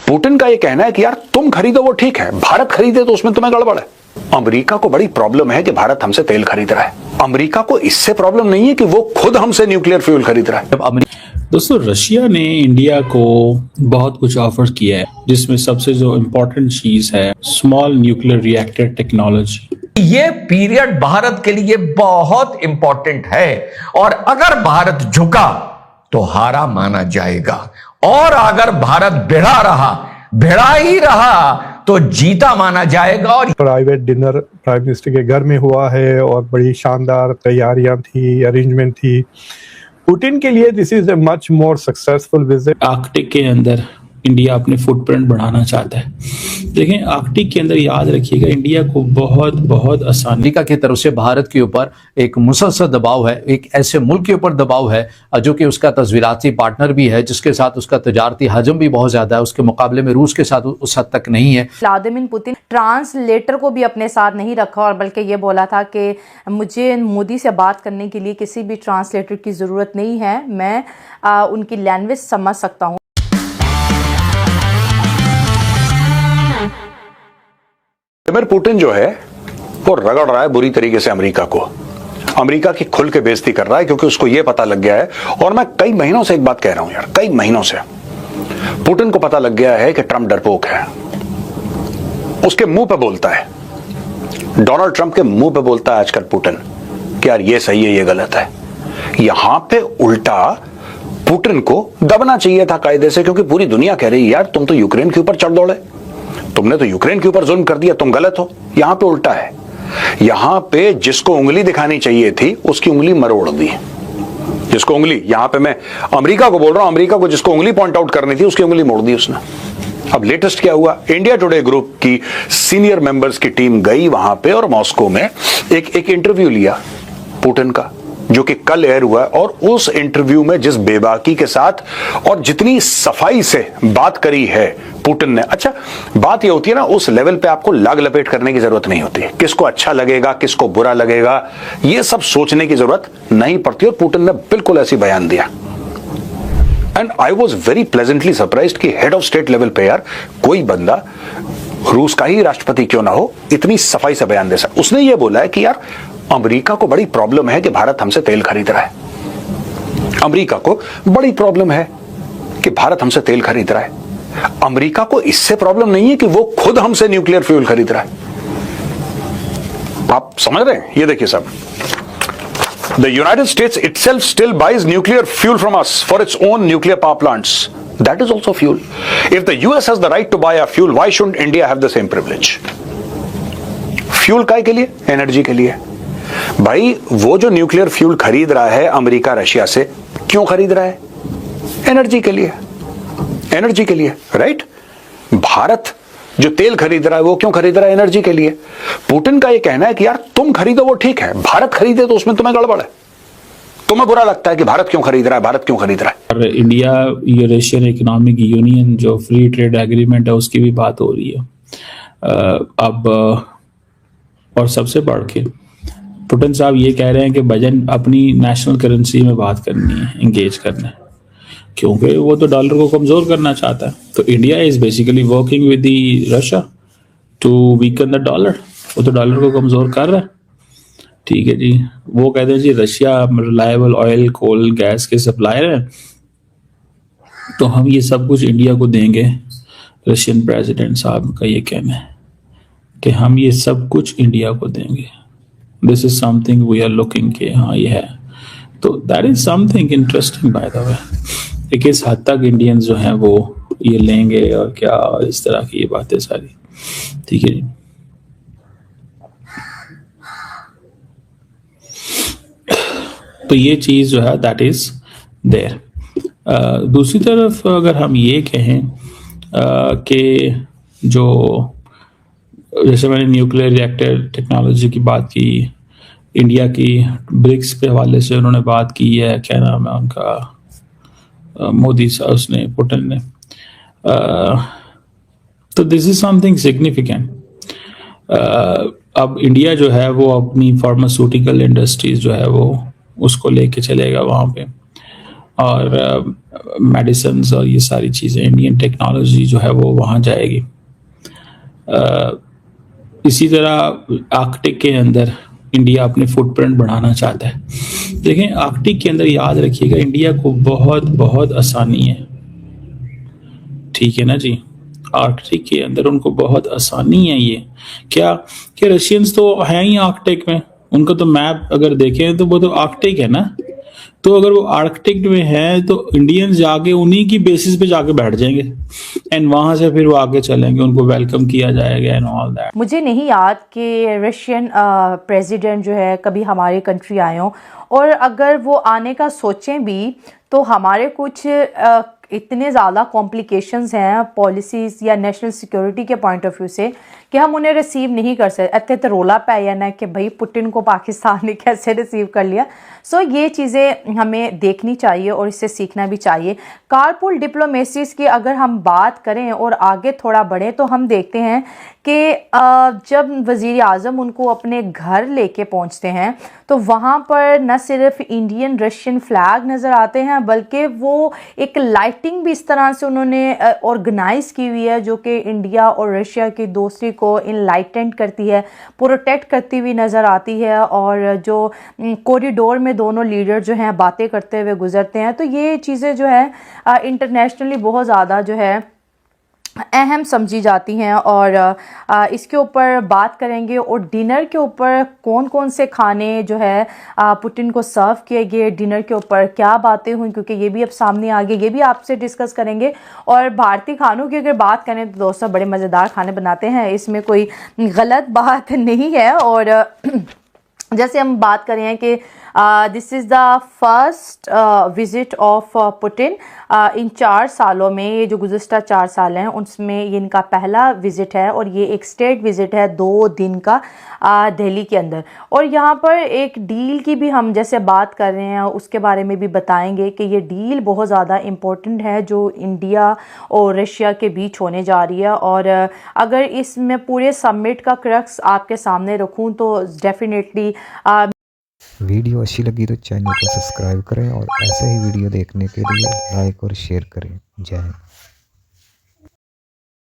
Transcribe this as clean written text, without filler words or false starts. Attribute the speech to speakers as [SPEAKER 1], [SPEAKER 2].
[SPEAKER 1] Putin का ये कहना है कि यार तुम खरीदो वो ठीक है, भारत खरीदे तो उसमें तुम्हें गड़बड़ है। अमेरिका को बड़ी प्रॉब्लम है कि भारत हमसे तेल खरीद रहा है। अमेरिका को इससे प्रॉब्लम नहीं है कि वो खुद हमसे न्यूक्लियर फ्यूल खरीद रहा है।
[SPEAKER 2] दोस्तों, रशिया ने इंडिया को बहुत कुछ ऑफर किया है, जिसमें सबसे जो इम्पोर्टेंट चीज है स्मॉल न्यूक्लियर रिएक्टर टेक्नोलॉजी।
[SPEAKER 3] ये पीरियड भारत के लिए बहुत इंपॉर्टेंट है और अगर भारत झुका तो हारा माना जाएगा और अगर भारत भिड़ा ही रहा तो जीता माना जाएगा। और
[SPEAKER 4] प्राइवेट डिनर प्राइम मिनिस्टर के घर में हुआ है और बड़ी शानदार तैयारियां थी, अरेंजमेंट थी। पुतिन के लिए this is a much more successful visit.
[SPEAKER 2] Arctic के अंदर इंडिया अपने फुटप्रिंट बढ़ाना चाहता है। देखें, आर्कटिक के अंदर याद रखिएगा इंडिया को बहुत बहुत आसानी
[SPEAKER 5] अमेरिका की तरफ से भारत के ऊपर एक मुसलसल दबाव है, एक ऐसे मुल्क के ऊपर दबाव है जो कि उसका तस्वीराती पार्टनर भी है, जिसके साथ उसका तजारती हजम भी बहुत ज्यादा है, उसके मुकाबले में रूस के साथ उस हद तक नहीं है।
[SPEAKER 6] व्लादिमीर पुतिन ट्रांसलेटर को भी अपने साथ नहीं रखा और बल्कि ये बोला था कि मुझे मोदी से बात करने के लिए किसी भी ट्रांसलेटर की जरूरत नहीं है, मैं उनकी लैंग्वेज समझ सकता हूँ।
[SPEAKER 1] व्लादिमीर पुतिन जो है वो रगड़ रहा है बुरी तरीके से अमेरिका को। अमेरिका की खुल के बेइज्जती कर रहा है क्योंकि उसको ये पता लग गया है, और मैं कई महीनों से एक बात कह रहा हूं यार, कई महीनों से पुतिन को पता लग गया है कि ट्रंप डरपोक है। उसके मुंह पे बोलता है, डोनाल्ड ट्रंप के मुंह पे बोलता है आजकल पुतिन कि यार ये सही है, ये गलत है। यहां पे उल्टा पुतिन को दबना चाहिए था कायदे से, क्योंकि पूरी दुनिया कह रही है यार तुम तो यूक्रेन के ऊपर चढ़ दौड़े, तुमने तो यूक्रेन के ऊपर जुल्म कर दिया, तुम गलत हो। यहां पे उल्टा है, यहां पे जिसको उंगली दिखानी चाहिए थी उसकी उंगली मरोड़ दी। जिसको उंगली, यहां पे मैं अमेरिका को बोल रहा हूं, अमेरिका को जिसको उंगली पॉइंट आउट करनी थी उसकी उंगली मोड़ दी उसने। अब लेटेस्ट क्या हुआ, इंडिया टुडे ग्रुप की सीनियर मेंबर्स की टीम गई वहां पे और मॉस्को में एक इंटरव्यू लिया पुतिन का, जो कि कल एयर हुआ, और उस इंटरव्यू में जिस बेबाकी के साथ और जितनी सफाई से बात करी है पुतिन ने। अच्छा, बात ये होती है ना, उस लेवल पे आपको लाग लपेट करने की जरूरत नहीं होती, किसको अच्छा लगेगा किसको बुरा लगेगा ये सब सोचने की जरूरत नहीं पड़ती, और पुतिन ने बिल्कुल ऐसी बयान दिया। And I was very pleasantly surprised कि हेड ऑफ स्टेट लेवल पे यार कोई बंदा, रूस का ही राष्ट्रपति क्यों ना हो, इतनी सफाई से बयान दे सकता। उसने ये बोला है कि यार अमेरिका को बड़ी प्रॉब्लम है कि भारत हमसे तेल खरीद रहा है। अमेरिका को बड़ी प्रॉब्लम है कि भारत हमसे तेल खरीद रहा है। अमेरिका को इससे प्रॉब्लम नहीं है कि वो खुद हमसे न्यूक्लियर फ्यूल खरीद रहा है। आप समझ रहे हैं? ये देखिए साहब, the United States itself still buys nuclear fuel from us for its own nuclear power plants. That is also fuel. If the US has the right to buy our fuel, why shouldn't India have the same privilege? Fuel काय के लिए? Energy के लिए। भाई वो जो nuclear fuel खरीद रहा है अमेरिका रशिया से, क्यों खरीद रहा है? एनर्जी के लिए, एनर्जी के लिए, राइट? भारत जो तेल खरीद रहा है वो क्यों खरीद रहा है? एनर्जी के लिए। पुतिन का ये कहना है कि यार तुम खरीदो वो ठीक है, भारत खरीदे तो उसमें तुम्हें गड़बड़ है, तुम्हें बुरा लगता है कि भारत क्यों खरीद रहा है, भारत क्यों खरीद रहा है।
[SPEAKER 2] और इंडिया यूरेशियन इकोनॉमिक यूनियन जो फ्री ट्रेड एग्रीमेंट है उसकी भी बात हो रही है अब। और सबसे बढ़ के पुतिन साहब ये कह रहे हैं कि बजट अपनी नेशनल करेंसी में बात करनी है, एंगेज करना है, क्योंकि वो तो डॉलर को कमजोर करना चाहता है। तो India is basically working with the Russia to weaken the dollar. वो तो डॉलर को कमजोर कर रहा है, ठीक है जी। वो कहते हैं जी Russia reliable oil coal gas के सप्लायर है, तो हम ये सब कुछ इंडिया को देंगे। रशियन प्रेसिडेंट साहब का ये कहना है कि हम ये सब कुछ इंडिया को देंगे। This is something we are looking के, हाँ ये है। तो that is something interesting by the way. किस हद तक इंडियंस जो हैं वो ये लेंगे और क्या, इस तरह की ये बातें सारी, ठीक है जी। तो ये चीज जो है दैट इज देयर। दूसरी तरफ अगर हम ये कहें कि जो जैसे मैंने न्यूक्लियर रिएक्टर टेक्नोलॉजी की बात की, इंडिया की ब्रिक्स के हवाले से उन्होंने बात की है, क्या नाम है उनका, मोदी साहब, उसने पुतिन ने। तो दिस इज समथिंग सिग्निफिकेंट। अब इंडिया जो है वो अपनी फार्मास्यूटिकल इंडस्ट्रीज जो है वो उसको लेके चलेगा वहाँ पे, और मेडिसिन्स और ये सारी चीज़ें, इंडियन टेक्नोलॉजी जो है वो वहाँ जाएगी। इसी तरह आर्कटिक के अंदर इंडिया अपने फुटप्रिंट बढ़ाना चाहता है। देखें, आर्कटिक के अंदर याद रखिएगा इंडिया को बहुत बहुत आसानी है, ठीक है ना जी। आर्कटिक के अंदर उनको बहुत आसानी है। ये क्या कि रशियंस तो हैं ही आर्कटिक में, उनको तो मैप अगर देखें तो वो तो आर्कटिक है ना। तो अगर वो आर्कटिक में है तो इंडियंस जाके उन्हीं की बेसिस पे जाके बैठ जाएंगे एंड वहां से फिर वो आगे चलेंगे, उनको वेलकम किया जाएगा एंड ऑल दैट।
[SPEAKER 6] मुझे नहीं याद कि रशियन प्रेसिडेंट जो है कभी हमारे कंट्री आए हों, और अगर वो आने का सोचें भी तो हमारे कुछ इतने ज़्यादा कॉम्प्लिकेशंस हैं पॉलिसीज़ या नेशनल सिक्योरिटी के पॉइंट ऑफ व्यू से कि हम उन्हें रिसीव नहीं कर सकते। इतने तो रोला पाया ना कि भाई पुतिन को पाकिस्तान ने कैसे रिसीव कर लिया। सो ये चीज़ें हमें देखनी चाहिए और इससे सीखना भी चाहिए। कारपूल डिप्लोमेसीज़ की अगर हम बात करें और आगे थोड़ा बढ़ें तो हम देखते हैं कि जब वज़ीर आज़म उनको अपने घर लेके पहुंचते हैं तो वहाँ पर न सिर्फ इंडियन रशियन फ्लैग नज़र आते हैं बल्कि वो एक लाइटिंग भी इस तरह से उन्होंने ऑर्गेनाइज की हुई है जो कि इंडिया और रशिया की दोस्ती को इनलाइटेंड करती है, प्रोटेक्ट करती हुई नज़र आती है। और जो कॉरिडोर में दोनों लीडर जो हैं बातें करते हुए गुजरते हैं, तो ये चीज़ें जो है इंटरनेशनली बहुत ज़्यादा जो है अहम समझी जाती हैं। और इसके ऊपर बात करेंगे और डिनर के ऊपर कौन कौन से खाने जो है पुतिन को सर्व किए गए, डिनर के ऊपर क्या बातें हुई, क्योंकि ये भी अब सामने आ गए, ये भी आपसे डिस्कस करेंगे। और भारतीय खानों की अगर बात करें तो दोस्तों बड़े मज़ेदार खाने बनाते हैं, इसमें कोई गलत बात नहीं है। और जैसे हम बात करें कि this is the first visit of Putin in 4 सालों में, ये जो गुज़श्ता 4 साल हैं उसमें ये इनका पहला विज़िट है और ये एक स्टेट विज़िट है 2 दिन का दिल्ली के अंदर। और यहाँ पर एक डील की भी हम जैसे बात कर रहे हैं उसके बारे में भी बताएंगे कि ये डील बहुत ज़्यादा इम्पोर्टेंट है जो इंडिया और रशिया के बीच होने जा रही है। और अगर इसमें पूरे समिट का क्रक्स आपके सामने रखूँ तो डेफिनेटली
[SPEAKER 7] वीडियो अच्छी लगी तो चैनल को सब्सक्राइब करें और ऐसे ही वीडियो देखने के लिए लाइक और शेयर करें। जय हिंद।